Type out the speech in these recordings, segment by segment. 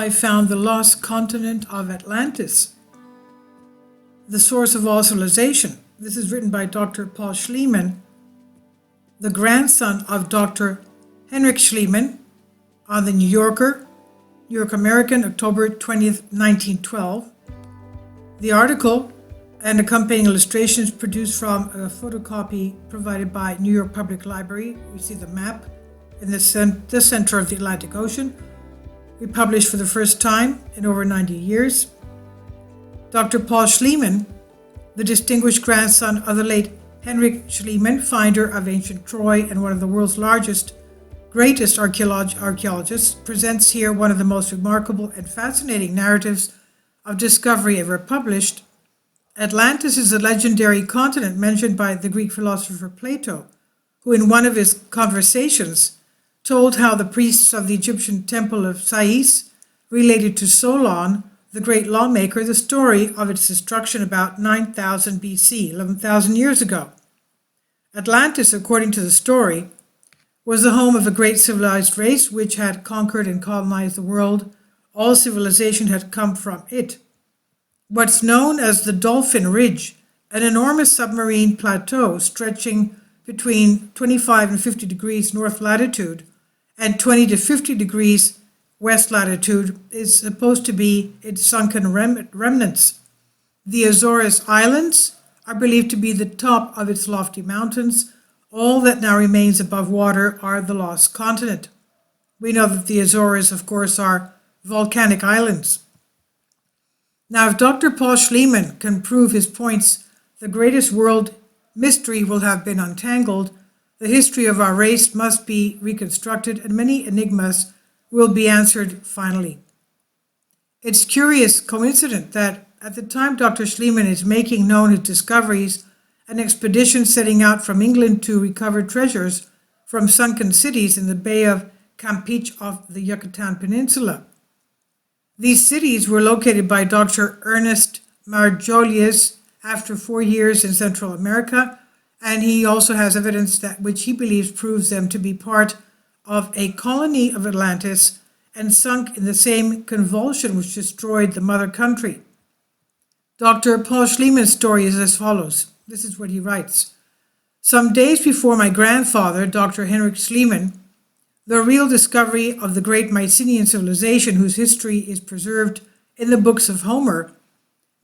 I found the lost continent of Atlantis, the source of all civilization. This is written by Dr. Paul Schliemann, the grandson of Dr. Henrik Schliemann, on the New Yorker, New York American, October 20th, 1912. The article and accompanying illustrations produced from a photocopy provided by New York Public Library. We see the map in the center of the Atlantic Ocean. We published for the first time in over 90 years. Dr. Paul Schliemann, the distinguished grandson of the late Henrik Schliemann, finder of ancient Troy and one of the world's greatest archaeologists, presents here one of the most remarkable and fascinating narratives of discovery ever published. Atlantis is the legendary continent mentioned by the Greek philosopher Plato, who in one of his conversations told how the priests of the Egyptian temple of Sais related to Solon, the great lawmaker, the story of its destruction about 9000 BC, 11,000 years ago. Atlantis, according to the story, was the home of a great civilized race which had conquered and colonized the world. All civilization had come from it. What's known as the Dolphin Ridge, an enormous submarine plateau stretching between 25 and 50 degrees north latitude and 20 to 50 degrees west latitude, is supposed to be its sunken remnants. The Azores Islands are believed to be the top of its lofty mountains. All that now remains above water are the lost continent. We know that the Azores, of course, are volcanic islands. Now, if Dr. Paul Schliemann can prove his points, the greatest world mystery will have been untangled. The history of our race must be reconstructed, and many enigmas will be answered finally. It's curious coincident that at the time Dr. Schliemann is making known his discoveries, an expedition setting out from England to recover treasures from sunken cities in the Bay of Campeche off the Yucatan Peninsula. These cities were located by Dr. Ernest Marjolies after 4 years in Central America, and he also has evidence that which he believes proves them to be part of a colony of Atlantis and sunk in the same convulsion which destroyed the mother country. Dr. Paul Schliemann's story is as follows. This is what he writes. Some days before my grandfather, Dr. Henrik Schliemann, the real discovery of the great Mycenaean civilization whose history is preserved in the books of Homer,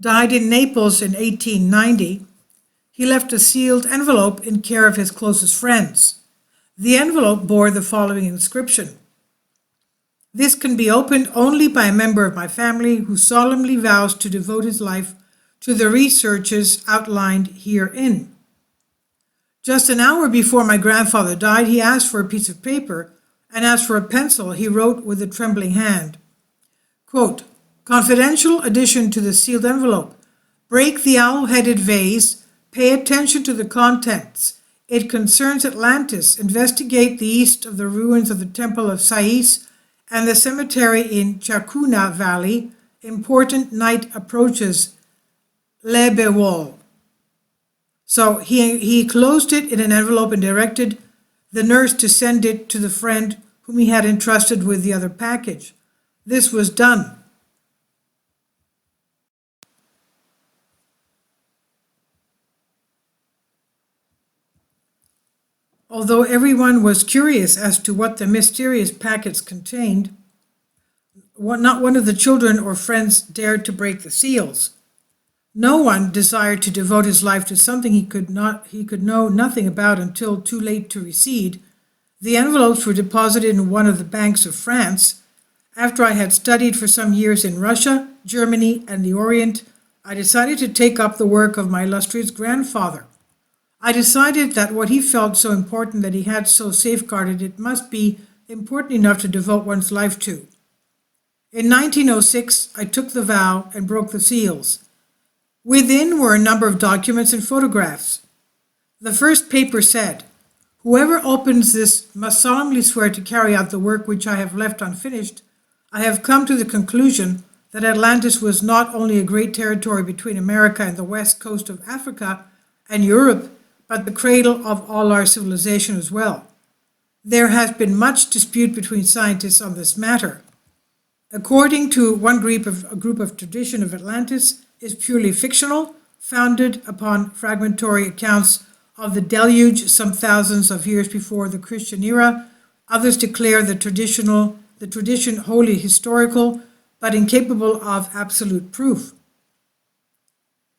died in Naples in 1890, he left a sealed envelope in care of his closest friends. The envelope bore the following inscription. This can be opened only by a member of my family who solemnly vows to devote his life to the researches outlined herein. Just an hour before my grandfather died, he asked for a piece of paper, and as for a pencil, he wrote with a trembling hand, quote, confidential addition to the sealed envelope. Break the owl-headed vase. Pay attention to the contents. It concerns Atlantis. Investigate the east of the ruins of the Temple of Sais and the cemetery in Chacuna Valley. Important night approaches. Lebewol. So he closed it in an envelope and directed the nurse to send it to the friend whom he had entrusted with the other package. This was done. Although everyone was curious as to what the mysterious packets contained, not one of the children or friends dared to break the seals. No one desired to devote his life to something he could know nothing about until too late to recede. The envelopes were deposited in one of the banks of France. After I had studied for some years in Russia, Germany, and the Orient, I decided to take up the work of my illustrious grandfather. I decided that what he felt so important that he had so safeguarded it must be important enough to devote one's life to. In 1906, I took the vow and broke the seals. Within were a number of documents and photographs. The first paper said, whoever opens this must solemnly swear to carry out the work which I have left unfinished. I have come to the conclusion that Atlantis was not only a great territory between America and the west coast of Africa and Europe, but the cradle of all our civilization as well. There has been much dispute between scientists on this matter. According to one group of tradition of Atlantis is purely fictional, founded upon fragmentary accounts of the deluge some thousands of years before the Christian era. Others declare the tradition wholly historical, but incapable of absolute proof.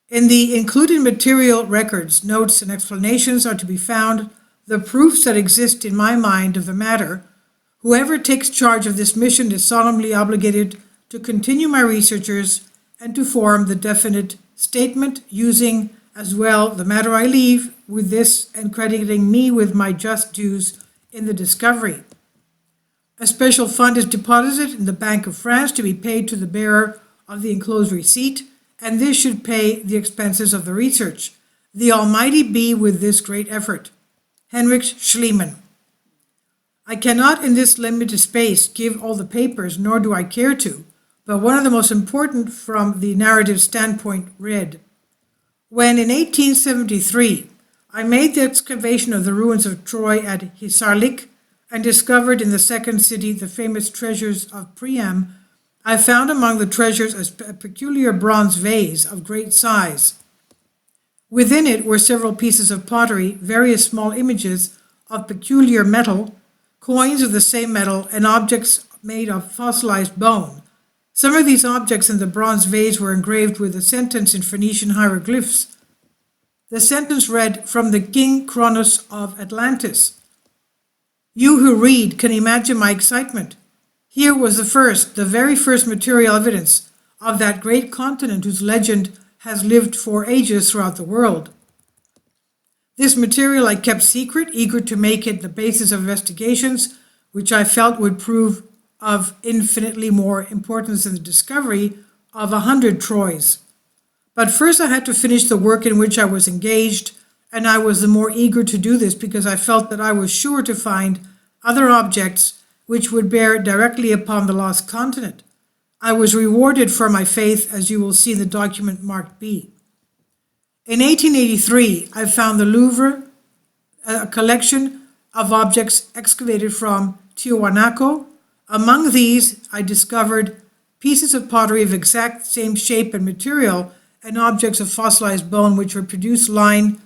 In the included material records, notes, and explanations are to be found the proofs that exist in my mind of the matter. Whoever takes charge of this mission is solemnly obligated to continue my researches and to form the definite statement, using as well the matter I leave with this and crediting me with my just dues in the discovery. A special fund is deposited in the Bank of France to be paid to the bearer of the enclosed receipt, and this should pay the expenses of the research. The Almighty be with this great effort. Heinrich Schliemann. I cannot in this limited space give all the papers, nor do I care to, but one of the most important from the narrative standpoint read. When in 1873 I made the excavation of the ruins of Troy at Hisarlik and discovered in the second city the famous treasures of Priam, I found among the treasures a peculiar bronze vase of great size. Within it were several pieces of pottery, various small images of peculiar metal, coins of the same metal, and objects made of fossilized bone. Some of these objects in the bronze vase were engraved with a sentence in Phoenician hieroglyphs. The sentence read, "From the King Kronos of Atlantis." You who read can imagine my excitement. Here was the very first material evidence of that great continent whose legend has lived for ages throughout the world. This material I kept secret, eager to make it the basis of investigations, which I felt would prove of infinitely more importance than the discovery of 100 Troys. But first I had to finish the work in which I was engaged, and I was the more eager to do this because I felt that I was sure to find other objects which would bear directly upon the lost continent. I was rewarded for my faith, as you will see in the document marked B. In 1883, I found the Louvre, a collection of objects excavated from Tiwanaku. Among these, I discovered pieces of pottery of exact same shape and material and objects of fossilized bone which were produced line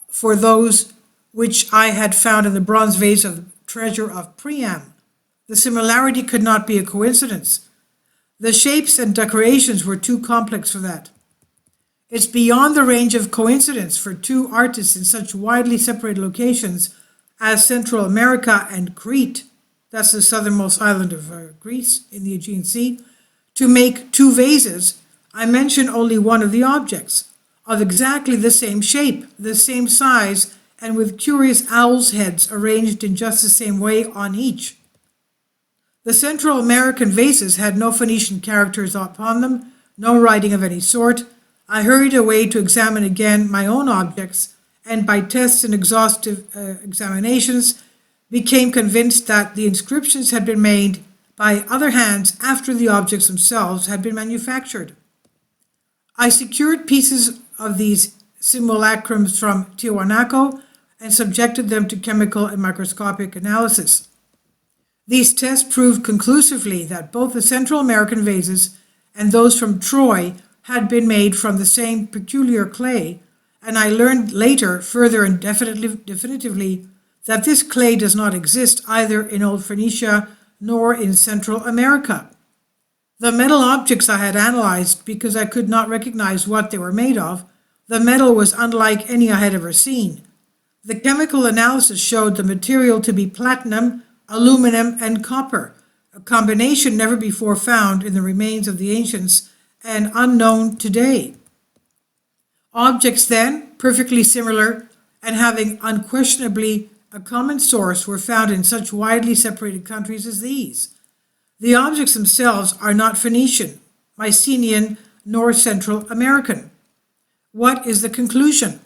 for those which I had found in the bronze vase of the treasure of Priam. The similarity could not be a coincidence. The shapes and decorations were too complex for that. It's beyond the range of coincidence for two artists in such widely separated locations as Central America and Crete, that's the southernmost island of Greece in the Aegean Sea, to make two vases. I mention only one of the objects, of exactly the same shape, the same size, and with curious owl's heads arranged in just the same way on each. The Central American vases had no Phoenician characters upon them, no writing of any sort. I hurried away to examine again my own objects, and by tests and exhaustive examinations, became convinced that the inscriptions had been made by other hands after the objects themselves had been manufactured. I secured pieces of these simulacrums from Tiwanaku and subjected them to chemical and microscopic analysis. These tests proved conclusively that both the Central American vases and those from Troy had been made from the same peculiar clay, and I learned later, further and definitively, that this clay does not exist either in Old Phoenicia nor in Central America. The metal objects I had analyzed because I could not recognize what they were made of. The metal was unlike any I had ever seen. The chemical analysis showed the material to be platinum, aluminum, and copper, a combination never before found in the remains of the ancients and unknown today. Objects then, perfectly similar and having unquestionably a common source, were found in such widely separated countries as these. The objects themselves are not Phoenician, Mycenaean, nor Central American. What is the conclusion?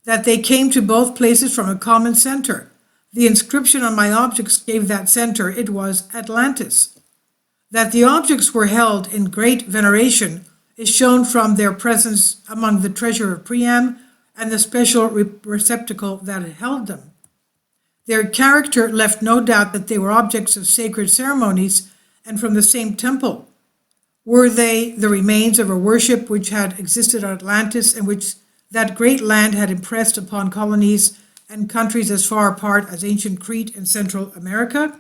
That they came to both places from a common center. The inscription on my objects gave that center. It was Atlantis. That the objects were held in great veneration is shown from their presence among the treasure of Priam and the special receptacle that held them. Their character left no doubt that they were objects of sacred ceremonies and from the same temple? Were they the remains of a worship which had existed on Atlantis and which that great land had impressed upon colonies and countries as far apart as ancient Crete and Central America?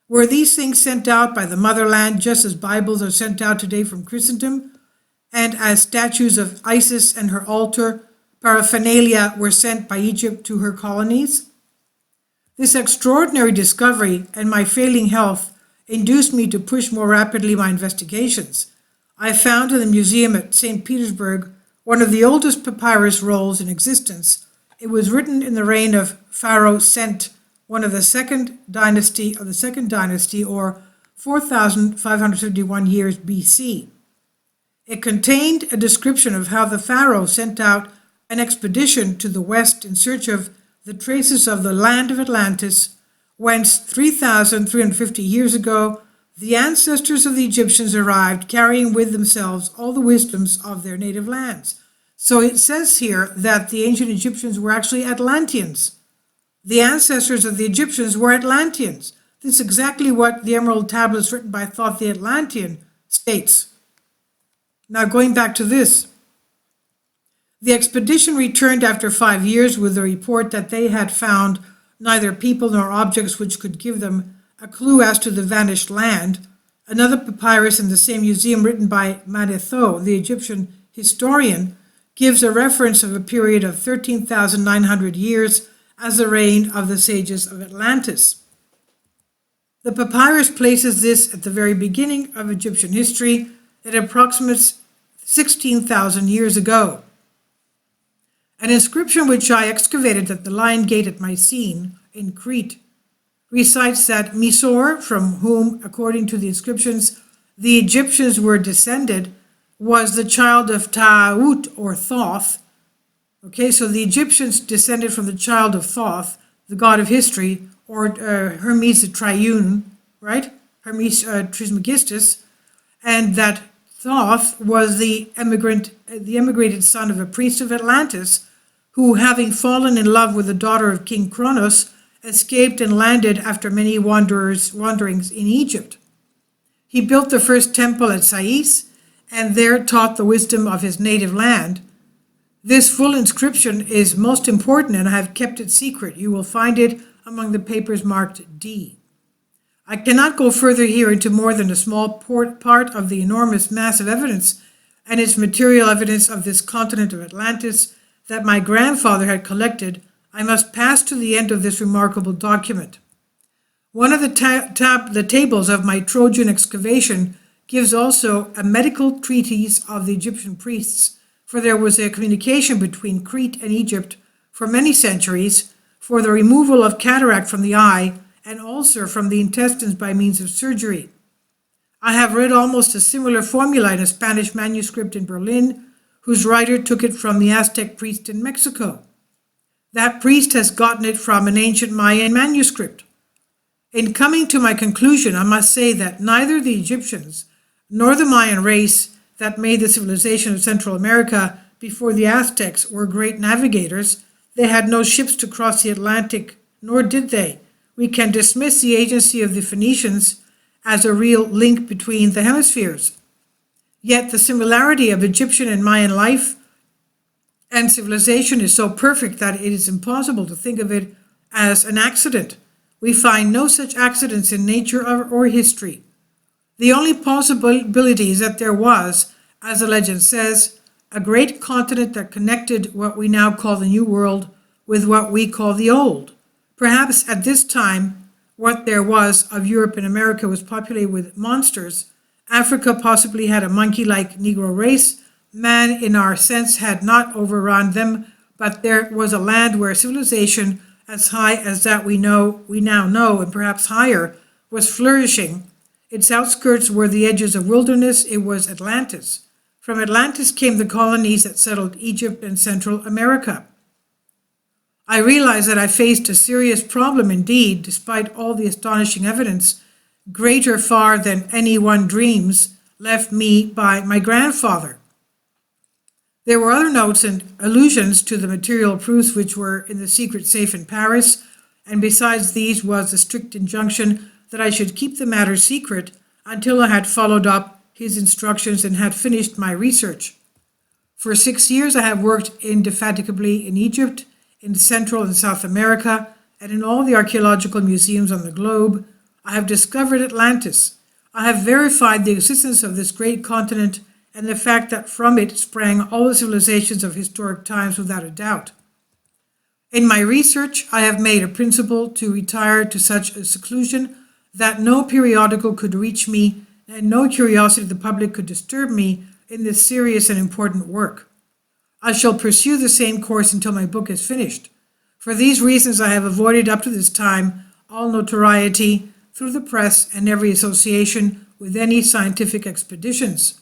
Were these things sent out by the motherland just as Bibles are sent out today from Christendom, and as statues of Isis and her altar paraphernalia were sent by Egypt to her colonies? This extraordinary discovery and my failing health induced me to push more rapidly my investigations. I found in the museum at St. Petersburg one of the oldest papyrus rolls in existence. It was written in the reign of Pharaoh Sent, one of the second dynasty, or 4,551 years BC. It contained a description of how the pharaoh sent out an expedition to the west in search of the traces of the land of Atlantis, whence 3,350 years ago the ancestors of the Egyptians arrived, carrying with themselves all the wisdoms of their native lands. So it says here that the ancient Egyptians were actually Atlanteans. The ancestors of the Egyptians were Atlanteans. This is exactly what the Emerald Tablets written by Thoth the Atlantean states. Now going back to this, the expedition returned after 5 years with the report that they had found neither people nor objects which could give them a clue as to the vanished land. Another papyrus in the same museum, written by Manetho, the Egyptian historian, gives a reference of a period of 13,900 years as the reign of the sages of Atlantis. The papyrus places this at the very beginning of Egyptian history. It approximates 16,000 years ago. An inscription which I excavated at the Lion Gate at Mycene in Crete recites that Misor, from whom, according to the inscriptions, the Egyptians were descended, was the child of Ta'ut, or Thoth. Okay, so the Egyptians descended from the child of Thoth, the god of history, or Hermes the Triune, right? Hermes Trismegistus, and that Thoth was the emigrated son of a priest of Atlantis, who, having fallen in love with the daughter of King Kronos, escaped and landed after many wanderings in Egypt. He built the first temple at Sais, and there taught the wisdom of his native land. This full inscription is most important, and I have kept it secret. You will find it among the papers marked D. I cannot go further here into more than a small part of the enormous mass of evidence and its material evidence of this continent of Atlantis that my grandfather had collected. I must pass to the end of this remarkable document. One of the tables of my Trojan excavation gives also a medical treatise of the Egyptian priests, for there was a communication between Crete and Egypt for many centuries for the removal of cataract from the eye and ulcer from the intestines by means of surgery. I have read almost a similar formula in a Spanish manuscript in Berlin, whose writer took it from the Aztec priest in Mexico. That priest has gotten it from an ancient Mayan manuscript. In coming to my conclusion, I must say that neither the Egyptians nor the Mayan race that made the civilization of Central America before the Aztecs were great navigators. They had no ships to cross the Atlantic, nor did they. We can dismiss the agency of the Phoenicians as a real link between the hemispheres. Yet the similarity of Egyptian and Mayan life and civilization is so perfect that it is impossible to think of it as an accident. We find no such accidents in nature or history. The only possibility is that there was, as the legend says, a great continent that connected what we now call the New World with what we call the Old. Perhaps at this time, what there was of Europe and America was populated with monsters. Africa possibly had a monkey-like Negro race. Man, in our sense, had not overrun them, but there was a land where civilization as high as that we now know, and perhaps higher, was flourishing. Its outskirts were the edges of wilderness. It was Atlantis. From Atlantis came the colonies that settled Egypt and Central America. I realized that I faced a serious problem indeed, despite all the astonishing evidence, greater far than anyone dreams, left me by my grandfather. There were other notes and allusions to the material proofs which were in the secret safe in Paris, and besides these was the strict injunction that I should keep the matter secret until I had followed up his instructions and had finished my research. For 6 years I have worked indefatigably in Egypt, in Central and South America, and in all the archaeological museums on the globe. I have discovered Atlantis. I have verified the existence of this great continent and the fact that from it sprang all the civilizations of historic times without a doubt. In my research, I have made a principle to retire to such a seclusion that no periodical could reach me and no curiosity of the public could disturb me in this serious and important work. I shall pursue the same course until my book is finished. For these reasons, I have avoided up to this time all notoriety through the press and every association with any scientific expeditions.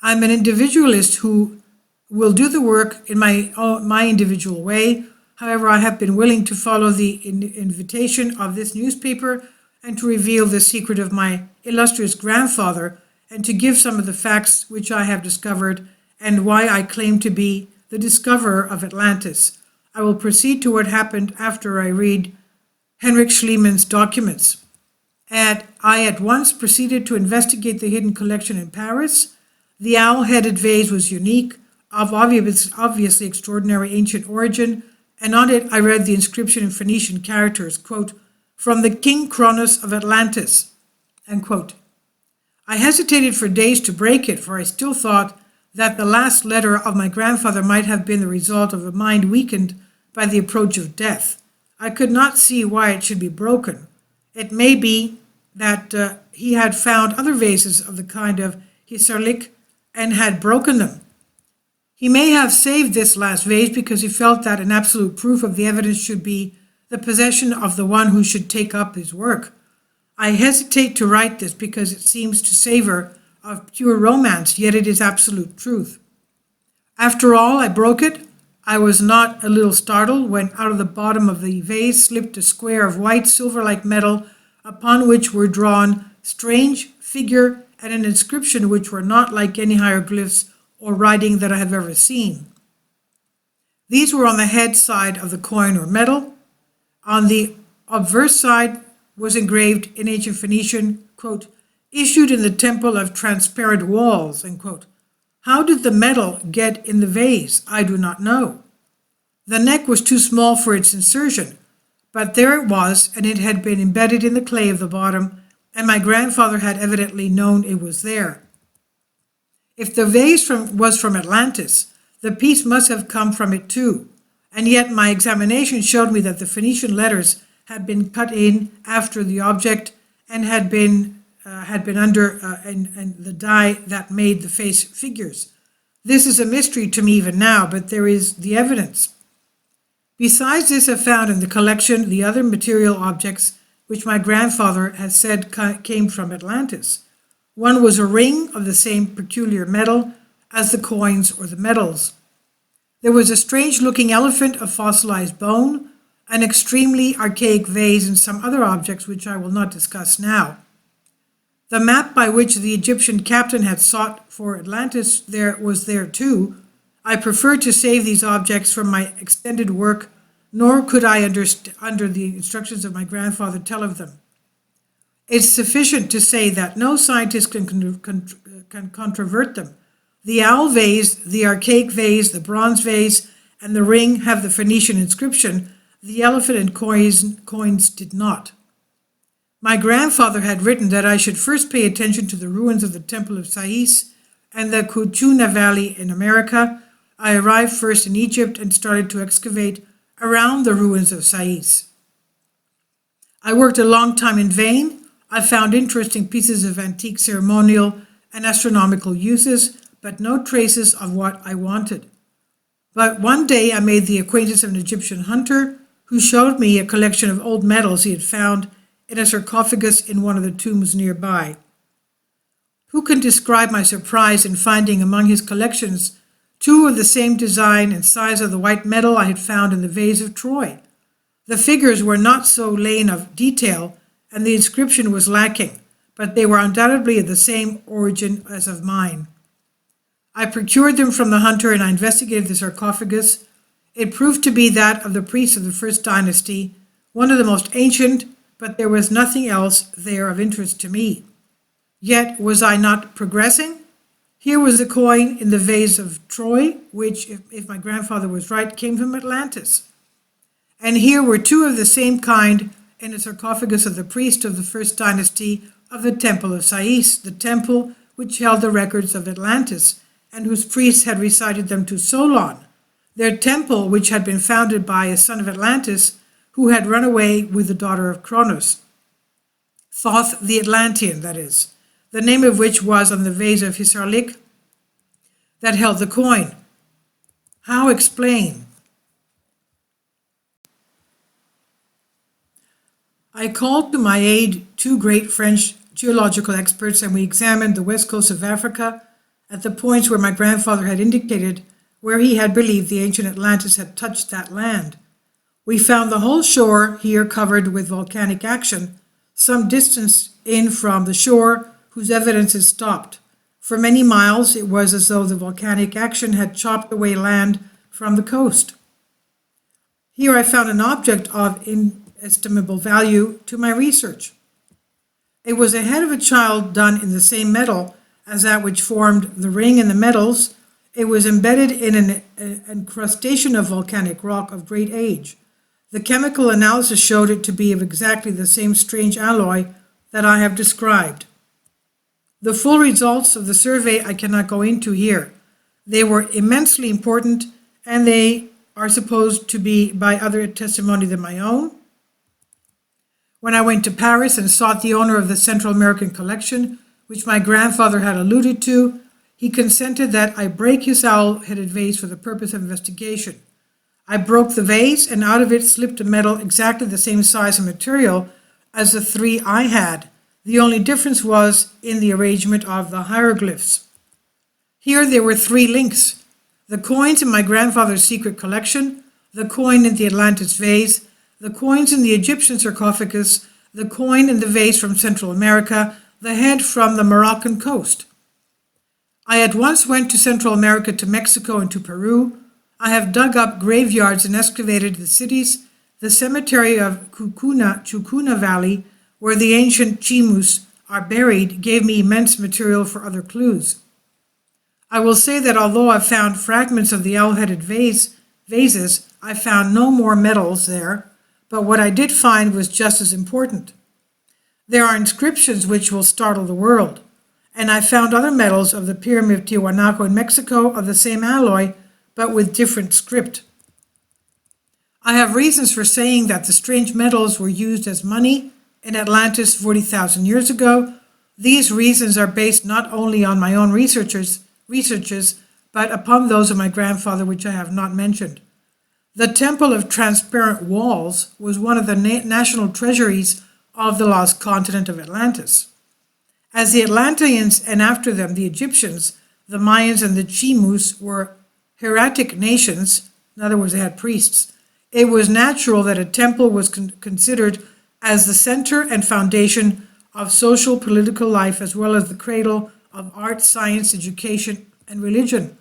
I'm an individualist who will do the work in my individual way. However, I have been willing to follow the invitation of this newspaper and to reveal the secret of my illustrious grandfather and to give some of the facts which I have discovered and why I claim to be the discoverer of Atlantis. I will proceed to what happened after I read Heinrich Schliemann's documents. I at once proceeded to investigate the hidden collection in Paris. The owl-headed vase was unique, of obviously extraordinary ancient origin, and on it I read the inscription in Phoenician characters, quote, "From the King Kronos of Atlantis," end quote. I hesitated for days to break it, for I still thought that the last letter of my grandfather might have been the result of a mind weakened by the approach of death. I could not see why it should be broken. It may be that he had found other vases of the kind of Hisarlik and had broken them. He may have saved this last vase because he felt that an absolute proof of the evidence should be the possession of the one who should take up his work. I hesitate to write this because it seems to savor of pure romance, yet it is absolute truth. After all, I broke it. I was not a little startled when out of the bottom of the vase slipped a square of white silver-like metal upon which were drawn strange figure and an inscription which were not like any hieroglyphs or writing that I have ever seen. These were on the head side of the coin or metal. On the obverse side was engraved in ancient Phoenician, quote, "Issued in the temple of transparent walls," end quote. How did the metal get in the vase? I do not know. The neck was too small for its insertion, but there it was, and it had been embedded in the clay of the bottom, and my grandfather had evidently known it was there. If the vase was from Atlantis, the piece must have come from it too, and yet my examination showed me that the Phoenician letters had been cut in after the object and had been under and the die that made the face figures. This is a mystery to me even now, but there is the evidence. Besides this, I found in the collection the other material objects which my grandfather had said came from Atlantis. One was a ring of the same peculiar metal as the coins or the medals. There was a strange-looking elephant of fossilized bone, an extremely archaic vase, and some other objects which I will not discuss now. The map by which the Egyptian captain had sought for Atlantis was there too. I preferred to save these objects from my extended work, nor could I, under the instructions of my grandfather, tell of them. It's sufficient to say that no scientist can controvert them. The owl vase, the archaic vase, the bronze vase, and the ring have the Phoenician inscription. The elephant and coins did not. My grandfather had written that I should first pay attention to the ruins of the Temple of Sais and the Kuchuna Valley in America. I arrived first in Egypt and started to excavate around the ruins of Sais. I worked a long time in vain. I found interesting pieces of antique ceremonial and astronomical uses, but no traces of what I wanted. But one day I made the acquaintance of an Egyptian hunter who showed me a collection of old medals he had found in a sarcophagus in one of the tombs nearby. Who can describe my surprise in finding among his collections two of the same design and size of the white metal I had found in the vase of Troy? The figures were not so lain of detail, and the inscription was lacking, but they were undoubtedly of the same origin as of mine. I procured them from the hunter and I investigated the sarcophagus. It proved to be that of the priests of the First Dynasty, one of the most ancient but there was nothing else there of interest to me. Yet was I not progressing? Here was a coin in the vase of Troy, which, if my grandfather was right, came from Atlantis. And here were two of the same kind in a sarcophagus of the priest of the first dynasty of the Temple of Sais, the temple which held the records of Atlantis, and whose priests had recited them to Solon, their temple which had been founded by a son of Atlantis who had run away with the daughter of Cronos. Thoth the Atlantean, that is, the name of which was on the vase of Hisarlik that held the coin. How explain? I called to my aid two great French geological experts, and we examined the west coast of Africa at the points where my grandfather had indicated where he had believed the ancient Atlantis had touched that land. We found the whole shore here covered with volcanic action, some distance in from the shore whose evidence is stopped. For many miles it was as though the volcanic action had chopped away land from the coast. Here I found an object of inestimable value to my research. It was a head of a child done in the same metal as that which formed the ring and the metals. It was embedded in an incrustation of volcanic rock of great age. The chemical analysis showed it to be of exactly the same strange alloy that I have described. The full results of the survey I cannot go into here. They were immensely important, and they are supposed to be by other testimony than my own. When I went to Paris and sought the owner of the Central American collection, which my grandfather had alluded to, he consented that I break his owl-headed vase for the purpose of investigation. I broke the vase, and out of it slipped a metal exactly the same size and material as the three I had. The only difference was in the arrangement of the hieroglyphs. Here there were three links: the coins in my grandfather's secret collection, the coin in the Atlantis vase, the coins in the Egyptian sarcophagus, the coin in the vase from Central America, the head from the Moroccan coast. I at once went to Central America, to Mexico, and to Peru. I have dug up graveyards and excavated the cities. The cemetery of Chucuna Valley, where the ancient Chimus are buried, gave me immense material for other clues. I will say that although I found fragments of the owl-headed vases, I found no more metals there, but what I did find was just as important. There are inscriptions which will startle the world, and I found other metals of the Pyramid of Tiwanaku in Mexico of the same alloy, but with different script. I have reasons for saying that the strange metals were used as money in Atlantis 40,000 years ago. These reasons are based not only on my own researches, but upon those of my grandfather, which I have not mentioned. The Temple of Transparent Walls was one of the national treasuries of the lost continent of Atlantis. As the Atlanteans, and after them the Egyptians, the Mayans, and the Chimus were hieratic nations, in other words, they had priests, it was natural that a temple was considered as the center and foundation of social political life, as well as the cradle of art, science, education, and religion.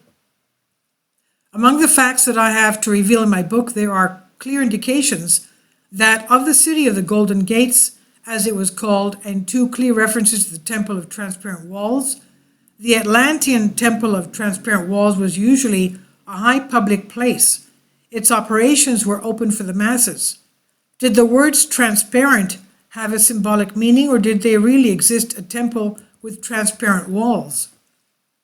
Among the facts that I have to reveal in my book, there are clear indications that of the city of the Golden Gates, as it was called, and two clear references to the Temple of Transparent Walls. The Atlantean Temple of Transparent Walls was usually a high public place. Its operations were open for the masses. Did the words transparent have a symbolic meaning, or did there really exist a temple with transparent walls?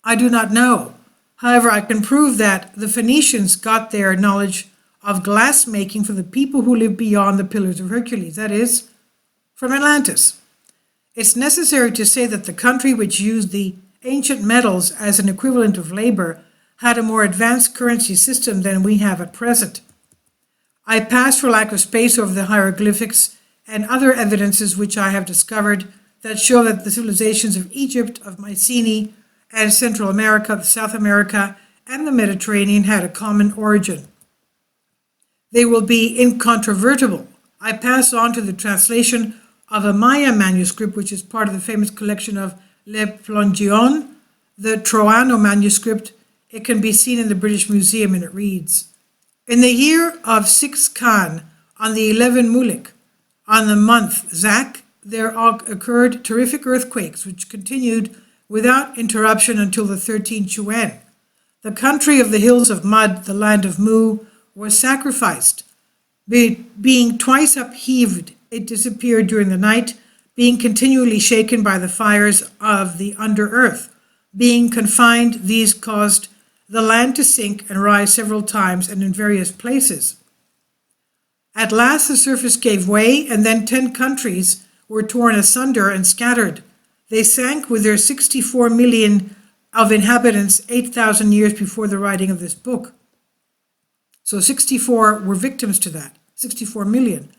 I do not know. However, I can prove that the Phoenicians got their knowledge of glass making from the people who lived beyond the Pillars of Hercules, that is, from Atlantis. It's necessary to say that the country which used the ancient metals as an equivalent of labor had a more advanced currency system than we have at present. I pass for lack of space over the hieroglyphics and other evidences which I have discovered that show that the civilizations of Egypt, of Mycenae, and Central America, South America, and the Mediterranean had a common origin. They will be incontrovertible. I pass on to the translation of a Maya manuscript, which is part of the famous collection of Le Plongeon, the Troano manuscript. It can be seen in the British Museum, and it reads, "In the year of 6 Khan, on the 11 Mulik, On the month Zak, there occurred terrific earthquakes, which continued without interruption until the 13th Chuan. The country of the hills of mud, the land of Mu, was sacrificed. Being twice upheaved, it disappeared during the night, being continually shaken by the fires of the under earth. Being confined, these caused the land to sink and rise several times and in various places. At last the surface gave way, and then 10 countries were torn asunder and scattered. They sank with their 64 million of inhabitants 8,000 years before the writing of this book. So 64 were victims to that, 64 million.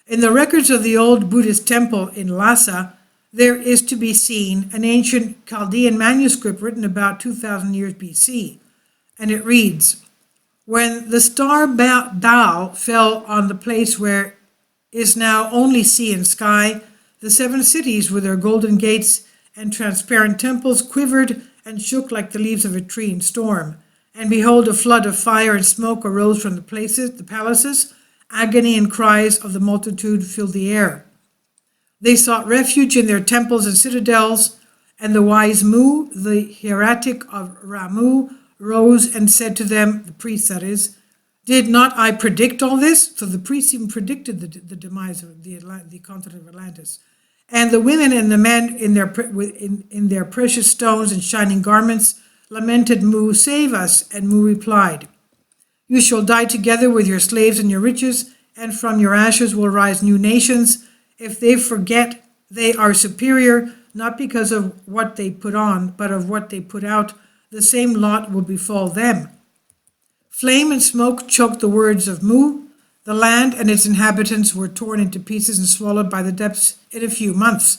In the records of the old Buddhist temple in Lhasa, there is to be seen an ancient Chaldean manuscript written about 2,000 years BC, and it reads, "When the star Dal fell on the place where is now only sea and sky, the 7 cities with their golden gates and transparent temples quivered and shook like the leaves of a tree in storm. And behold, a flood of fire and smoke arose from the palaces. Agony and cries of the multitude filled the air. They sought refuge in their temples and citadels, and the wise Mu, the hieratic of Ramu, rose and said to them," the priest that is, "Did not I predict all this?" So the priest even predicted the demise of the continent of Atlantis. "And the women and the men in their precious stones and shining garments lamented Mu, 'Save us.' And Mu replied, 'You shall die together with your slaves and your riches, and from your ashes will rise new nations. If they forget they are superior, not because of what they put on, but of what they put out, the same lot will befall them.' Flame and smoke choked the words of Mu. The land and its inhabitants were torn into pieces and swallowed by the depths in a few months."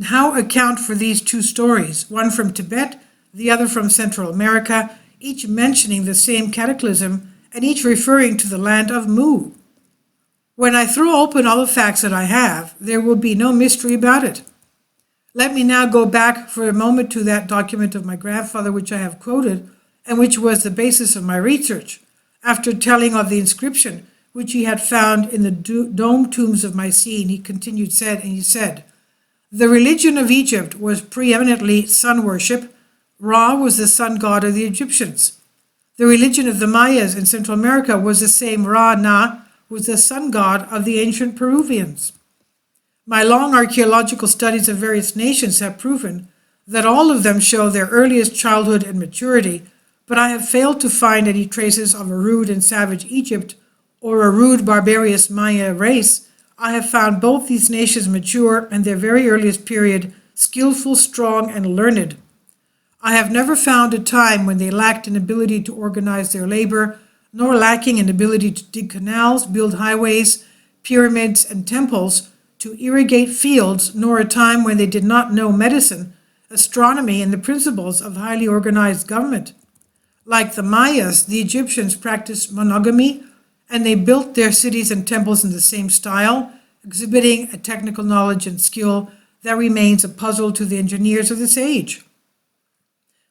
How account for these 2 stories, one from Tibet, the other from Central America, each mentioning the same cataclysm and each referring to the land of Mu? When I throw open all the facts that I have, there will be no mystery about it. Let me now go back for a moment to that document of my grandfather which I have quoted and which was the basis of my research. After telling of the inscription which he had found in the dome tombs of Mycene, he said, "The religion of Egypt was preeminently sun worship. Ra was the sun god of the Egyptians. The religion of the Mayas in Central America was the same. Ra-Na was the sun god of the ancient Peruvians. My long archaeological studies of various nations have proven that all of them show their earliest childhood and maturity, but I have failed to find any traces of a rude and savage Egypt or a rude barbarous Maya race. I have found both these nations mature and their very earliest period skillful, strong, and learned. I have never found a time when they lacked an ability to organize their labor, nor lacking an ability to dig canals, build highways, pyramids, and temples, to irrigate fields, nor a time when they did not know medicine, astronomy, and the principles of highly organized government. Like the Mayas, the Egyptians practiced monogamy, and they built their cities and temples in the same style, exhibiting a technical knowledge and skill that remains a puzzle to the engineers of this age.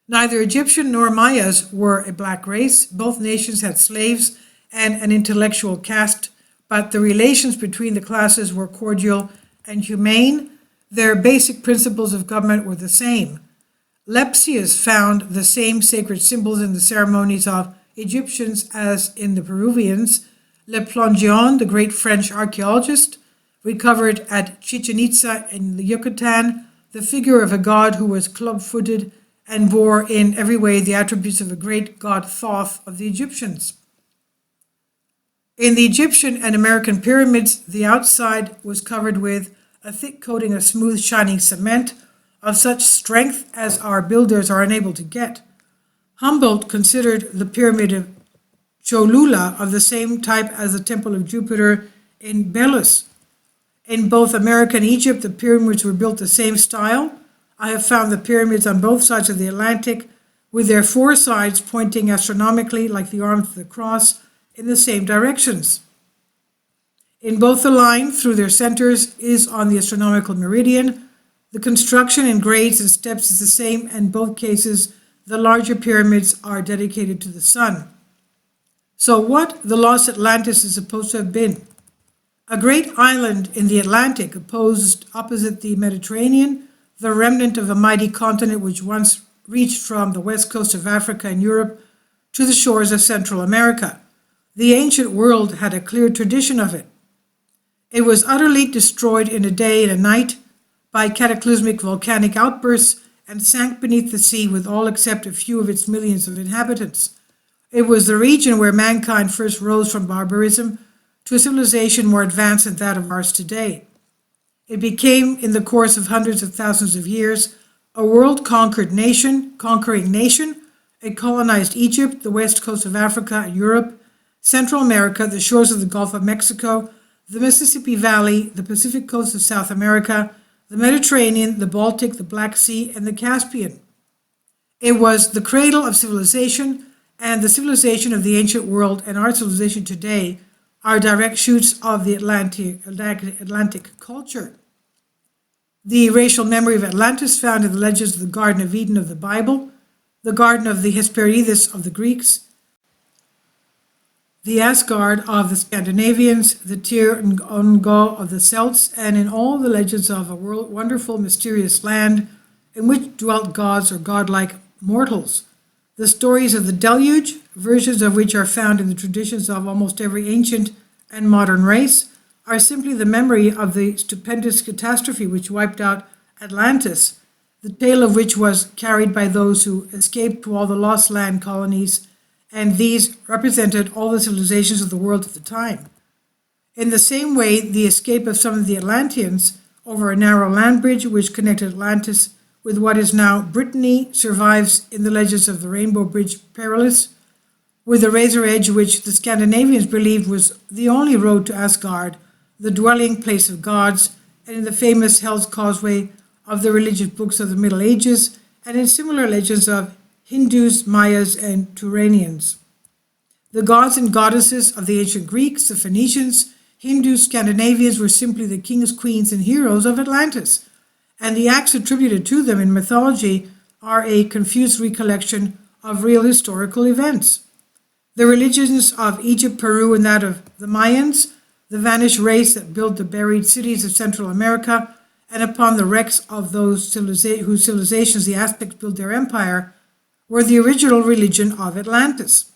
Neither Egyptian nor Mayas were a black race. Both nations had slaves and an intellectual caste, but the relations between the classes were cordial and humane. Their basic principles of government were the same. Lepsius found the same sacred symbols in the ceremonies of Egyptians as in the Peruvians. Le Plongeon, the great French archaeologist, recovered at Chichen Itza in the Yucatan the figure of a god who was club-footed and bore in every way the attributes of a great god Thoth of the Egyptians. In the Egyptian and American pyramids, the outside was covered with a thick coating of smooth, shining cement of such strength as our builders are unable to get. Humboldt considered the pyramid of Cholula of the same type as the Temple of Jupiter in Belus. In both America and Egypt, the pyramids were built the same style. I have found the pyramids on both sides of the Atlantic, with their 4 sides pointing astronomically like the arms of the cross in the same directions. In both the line through their centers is on the astronomical meridian. The construction in grades and steps is the same, and in both cases the larger pyramids are dedicated to the sun. So what the lost Atlantis is supposed to have been? A great island in the Atlantic opposite the Mediterranean, the remnant of a mighty continent which once reached from the west coast of Africa and Europe to the shores of Central America. The ancient world had a clear tradition of it. It was utterly destroyed in a day and a night by cataclysmic volcanic outbursts and sank beneath the sea with all except a few of its millions of inhabitants. It was the region where mankind first rose from barbarism to a civilization more advanced than that of ours today. It became, in the course of hundreds of thousands of years, a conquering nation. It colonized Egypt, the west coast of Africa and Europe, Central America, the shores of the Gulf of Mexico, the Mississippi Valley, the Pacific coast of South America, the Mediterranean, the Baltic, the Black Sea, and the Caspian. It was the cradle of civilization, and the civilization of the ancient world and our civilization today are direct shoots of the Atlantic culture. The racial memory of Atlantis found in the legends of the Garden of Eden of the Bible, the Garden of the Hesperides of the Greeks, the Asgard of the Scandinavians, the Tir and Ongo of the Celts, and in all the legends of a wonderful, mysterious land in which dwelt gods or godlike mortals. The stories of the deluge, versions of which are found in the traditions of almost every ancient and modern race, are simply the memory of the stupendous catastrophe which wiped out Atlantis, the tale of which was carried by those who escaped to all the lost land colonies, and these represented all the civilizations of the world at the time. In the same way, the escape of some of the Atlanteans over a narrow land bridge which connected Atlantis with what is now Brittany survives in the legends of the Rainbow Bridge Perilous, with the razor edge which the Scandinavians believed was the only road to Asgard, the dwelling place of gods, and in the famous Hell's Causeway of the religious books of the Middle Ages, and in similar legends of Hindus, Mayas, and Turanians. The gods and goddesses of the ancient Greeks, the Phoenicians, Hindus, Scandinavians were simply the kings, queens, and heroes of Atlantis, and the acts attributed to them in mythology are a confused recollection of real historical events. The religions of Egypt, Peru, and that of the Mayans, the vanished race that built the buried cities of Central America, and upon the wrecks of those whose civilizations the Aztecs built their empire, were the original religion of Atlantis.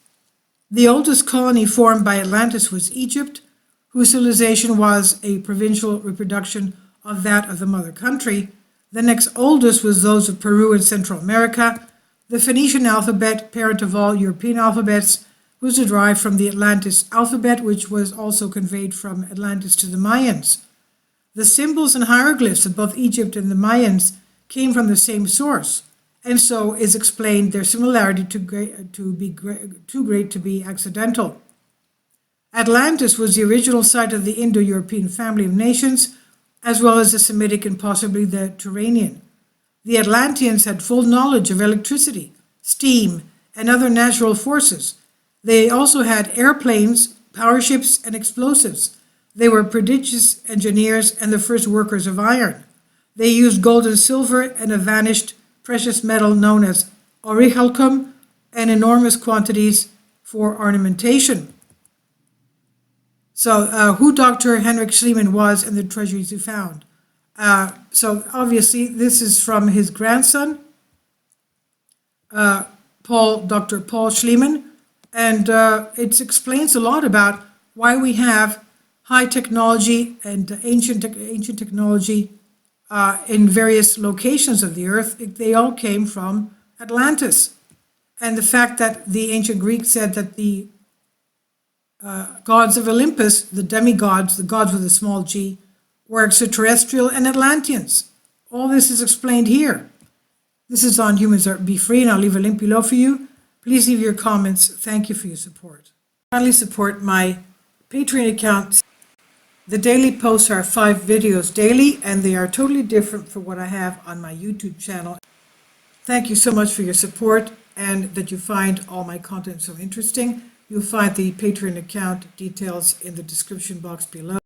The oldest colony formed by Atlantis was Egypt, whose civilization was a provincial reproduction of that of the mother country. The next oldest was those of Peru and Central America. The Phoenician alphabet, parent of all European alphabets, was derived from the Atlantis alphabet, which was also conveyed from Atlantis to the Mayans. The symbols and hieroglyphs of both Egypt and the Mayans came from the same source, and so is explained their similarity too great to be accidental. Atlantis was the original site of the Indo-European family of nations, as well as the Semitic and possibly the Turanian. The Atlanteans had full knowledge of electricity, steam, and other natural forces. They also had airplanes, power ships, and explosives. They were prodigious engineers and the first workers of iron. They used gold and silver and a vanished precious metal known as orichalcum in enormous quantities for ornamentation. So who Dr. Heinrich Schliemann was and the treasuries he found. So obviously this is from his grandson, Dr. Paul Schliemann, and it explains a lot about why we have high technology and ancient technology in various locations of the earth. They all came from Atlantis. And the fact that the ancient Greeks said that the gods of Olympus, the demigods, the gods with a small g, were extraterrestrial and Atlanteans. All this is explained here. This is on Humans Be Free, and I'll leave a link below for you. Please leave your comments. Thank you for your support. Kindly support my Patreon account. The daily posts are 5 videos daily, and they are totally different from what I have on my YouTube channel. Thank you so much for your support and that you find all my content so interesting. You'll find the Patreon account details in the description box below.